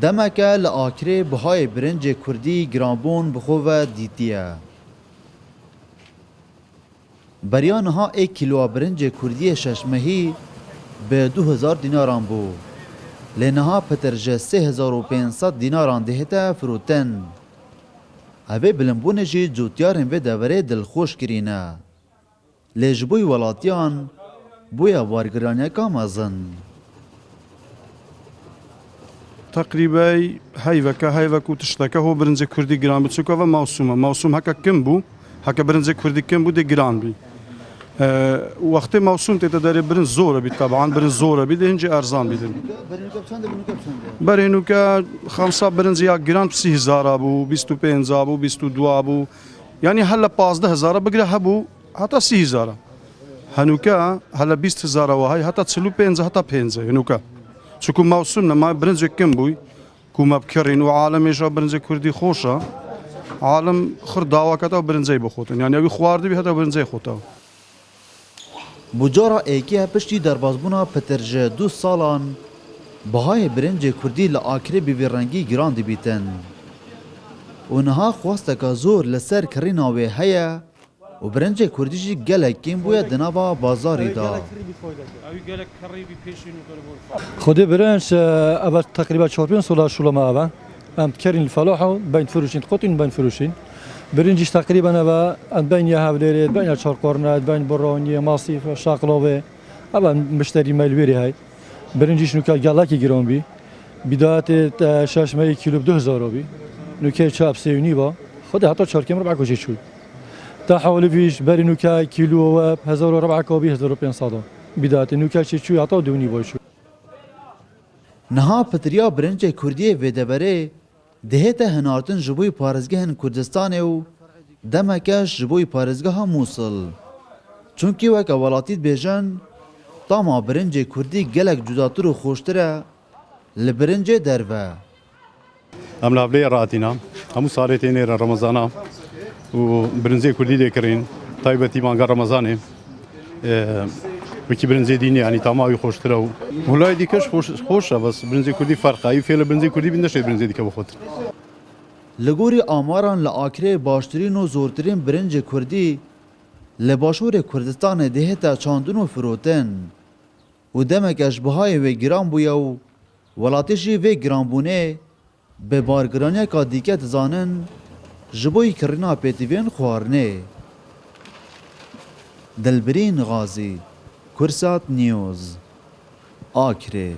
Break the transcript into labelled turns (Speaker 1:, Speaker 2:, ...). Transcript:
Speaker 1: دمکه لآکره بهای برنج کردی گرانبون بخواه دیتیه. بریانها 1 کیلو برنج کردی ششمهی به 2000 دیناران بو. لنها پترجه 3500 دیناران دهتا فروتن. اوه بلنبونه جی جوتیارن و دوره دلخوش کرینه. لجبوی ولاتیان بویا وارگرانیا کامازن.
Speaker 2: تقریبا هایوکا و تشتکه هو برنج کردی گران بود چکه و موسوم هکا کم بو هکا برنج کردی کم بود گران بی وقت موسوم تیتا داره برنج زوره بید طبعا برنج زوره بید هنجی ارزان بیدن برینو که 500 برنج یا گران 30,000 بو 25 بو 22 بو یعنی هلا 15,000 بگره هبو حتی 30,000 هنوکا هلا 20,000 و های حتی 45 حتی 5 هنوکا چون موسوم نما برنج کم بوی کوم بکرین و عالمش برنج کردی خوشه عالم خور داوا کتا برنجی بخوتن یعنی اوی خواردی به حتی برنجی خوتا
Speaker 1: بجارا ایکی پشتی دربازبونا پترجه 2 سالان بهای برنج کردی لآکره بیرنگی گران دی بیتن. اونها خواستکا زور لسر کریناوی هیا و برنج کردی جی گلک کم بویا دنابا بازاری دا.
Speaker 3: خودی برنج اول تقریبا 4-5 سال شلو ما اول ام کرین الفلاحه بین فروشین قطین بین فروشین برنجش تقریبا اول بین هاولری بین چارقرنات بین برانی ماسیف شاقلاوه اول مشتری ملویری های برنجش نوکا گلاکی گران بی بدایت 6 ماه کیلو 2000 بی نوکا چاب سیونی با خود حتی 4 کم ربع کوچه شد تا حوالی فيش بري نوكا كيلو و 1400 كوبي 1500 بدایت نوکا چه چوی حتی دونی باشد.
Speaker 1: نها پتریا برنج کردی و دبره دهتا هنارتن جبوی پارزگه کردستان و دمکش جبوی پارزگه موصل. چونکی وک اولاتید بیجن تاما برنج کردی گلک جداتر و خوشتره لبرنج دروه.
Speaker 4: ام لابلی راتینا همو ساعتين رمضان و برنج کردی دکرین طایبتی مانگا رمضانه وکی برنج دینی یعنی تمامی خوشتره و ولای دیکش خوشه بس برنج کردی فرقه ای فعل برنج کردی بینشه برنج دیگه بخواد
Speaker 1: لگوری آماران لآکره باشترین و زورترین برنج کردی لباشور کردستان دهتا چاندون و فروتن و دمکش بهای و گران بویا و ولاتشی و گران بونه به بارگرانی که دیگه زانن جبوی کرنا پیتیوین خوارنه. دلبرین غازی کرسات نیوز آکره